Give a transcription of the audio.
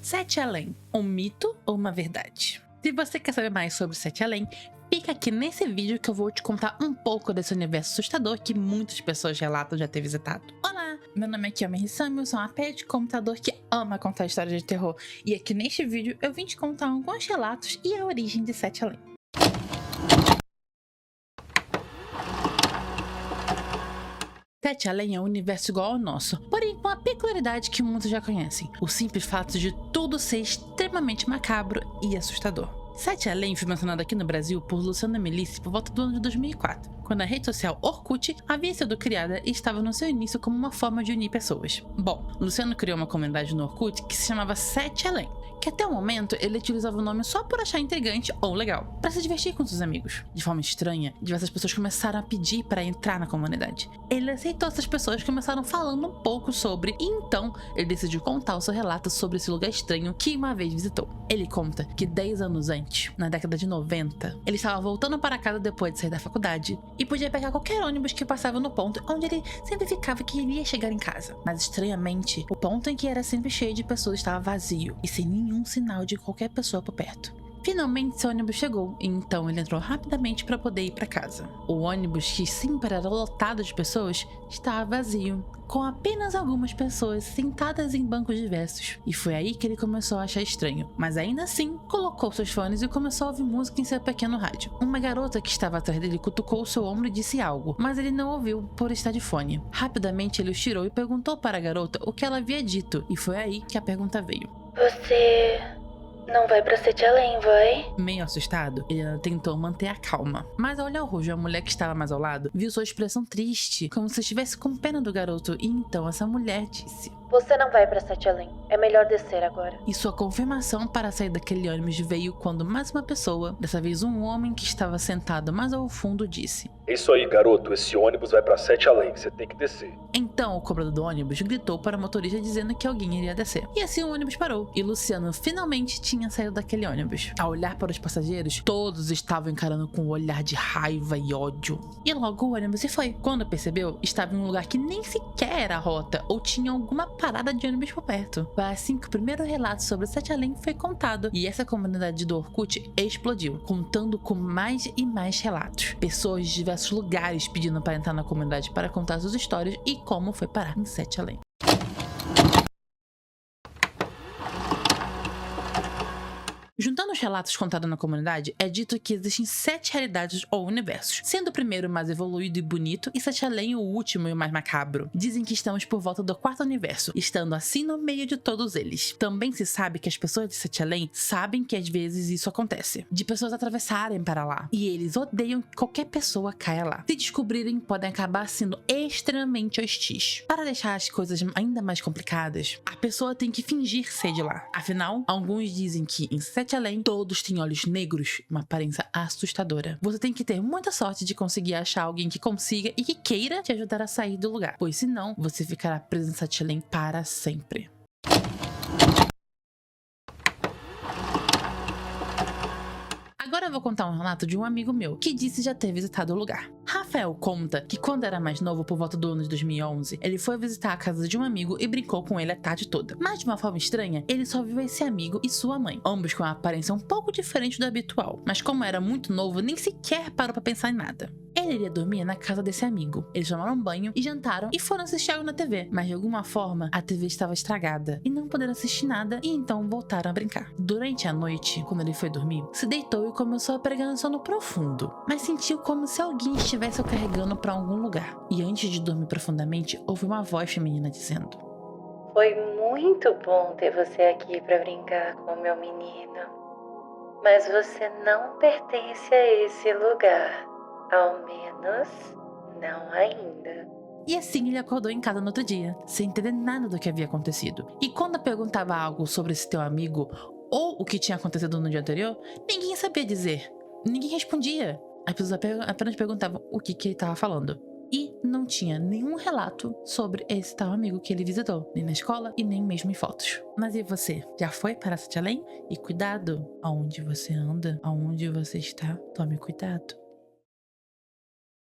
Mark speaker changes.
Speaker 1: Sete Além, um mito ou uma verdade? Se você quer saber mais sobre Sete Além, fica aqui nesse vídeo que eu vou te contar um pouco desse universo assustador que muitas pessoas relatam já ter visitado. Olá, meu nome é Kiyomi Hisami, eu sou uma pet de computador que ama contar histórias de terror, e aqui neste vídeo eu vim te contar alguns relatos e a origem de Sete Além. Sete Além é um universo igual ao nosso, porém com a peculiaridade que muitos já conhecem: o simples fato de tudo ser extremamente macabro e assustador. Sete Além foi mencionado aqui no Brasil por Luciano Melisse por volta do ano de 2004, quando a rede social Orkut havia sido criada e estava no seu início como uma forma de unir pessoas. Bom, Luciano criou uma comunidade no Orkut que se chamava Sete Além, que até o momento ele utilizava o nome só por achar intrigante ou legal, para se divertir com seus amigos. De forma estranha, diversas pessoas começaram a pedir para entrar na comunidade. Ele aceitou essas pessoas, começaram falando um pouco sobre, e então ele decidiu contar o seu relato sobre esse lugar estranho que uma vez visitou. Ele conta que 10 anos antes, na década de 90, ele estava voltando para casa depois de sair da faculdade e podia pegar qualquer ônibus que passava no ponto onde ele sempre ficava que iria chegar em casa. Mas estranhamente, o ponto em que era sempre cheio de pessoas estava vazio e sem nenhum sinal de qualquer pessoa por perto. Finalmente seu ônibus chegou e então ele entrou rapidamente para poder ir para casa. O ônibus, que sempre era lotado de pessoas, estava vazio, com apenas algumas pessoas sentadas em bancos diversos. E foi aí que ele começou a achar estranho, mas ainda assim colocou seus fones e começou a ouvir música em seu pequeno rádio. Uma garota que estava atrás dele cutucou seu ombro e disse algo, mas ele não ouviu por estar de fone. Rapidamente ele os tirou e perguntou para a garota o que ela havia dito, e foi aí que a pergunta veio.
Speaker 2: Você não vai pra Sete Além, vai?
Speaker 1: Meio assustado, ele tentou manter a calma, mas ao olhar o rosto da mulher que estava mais ao lado, viu sua expressão triste, como se estivesse com pena do garoto, e então essa mulher disse:
Speaker 2: Você não vai pra Sete Além. É melhor descer agora.
Speaker 1: E sua confirmação para sair daquele ônibus veio quando mais uma pessoa, dessa vez um homem que estava sentado mais ao fundo, disse:
Speaker 3: É isso aí, garoto. Esse ônibus vai pra Sete Além. Você tem que descer.
Speaker 1: Então o cobrador do ônibus gritou para o motorista dizendo que alguém iria descer. E assim o ônibus parou, e Luciano finalmente tinha saído daquele ônibus. Ao olhar para os passageiros, todos estavam encarando com um olhar de raiva e ódio. E logo o ônibus se foi. Quando percebeu, estava em um lugar que nem sequer era a rota, ou tinha alguma parada de ônibus por perto. Foi assim que o primeiro relato sobre Sete Além foi contado, e essa comunidade do Orkut explodiu, contando com mais e mais relatos. Pessoas de diversos lugares pedindo para entrar na comunidade para contar suas histórias e como foi parar em Sete Além. Juntando os relatos contados na comunidade, é dito que existem 7 realidades ou universos, sendo o primeiro mais evoluído e bonito e Sete Além o último e o mais macabro. Dizem que estamos por volta do 4º universo, estando assim no meio de todos eles. Também se sabe que as pessoas de Sete Além sabem que às vezes isso acontece, de pessoas atravessarem para lá, e eles odeiam que qualquer pessoa caia lá. Se descobrirem, podem acabar sendo extremamente hostis. Para deixar as coisas ainda mais complicadas, a pessoa tem que fingir ser de lá. Afinal, alguns dizem que em Sete Além, todos têm olhos negros, uma aparência assustadora. Você tem que ter muita sorte de conseguir achar alguém que consiga e que queira te ajudar a sair do lugar, pois senão você ficará preso em Sete Além para sempre. Agora eu vou contar um relato de um amigo meu que disse já ter visitado o lugar. Rafael conta que quando era mais novo, por volta do ano de 2011, ele foi visitar a casa de um amigo e brincou com ele a tarde toda. Mas de uma forma estranha, ele só viu esse amigo e sua mãe, ambos com uma aparência um pouco diferente do habitual. Mas como era muito novo, nem sequer parou pra pensar em nada. Ele iria dormir na casa desse amigo. Eles tomaram banho e jantaram e foram assistir algo na TV. Mas de alguma forma, a TV estava estragada e não puderam assistir nada, e então voltaram a brincar. Durante a noite, quando ele foi dormir, se deitou e começou a pegar no sono profundo, mas sentiu como se alguém estivesse o carregando para algum lugar. E antes de dormir profundamente, houve uma voz feminina dizendo:
Speaker 2: Foi muito bom ter você aqui pra brincar com o meu menino. Mas você não pertence a esse lugar. Ao menos, não ainda.
Speaker 1: E assim ele acordou em casa no outro dia, sem entender nada do que havia acontecido. E quando perguntava algo sobre esse teu amigo, ou o que tinha acontecido no dia anterior, ninguém sabia dizer. Ninguém respondia. As pessoas apenas perguntavam o que ele estava falando. E não tinha nenhum relato sobre esse tal amigo que ele visitou, nem na escola e nem mesmo em fotos. Mas e você? Já foi para Sete Além? E cuidado, aonde você anda, aonde você está, tome cuidado.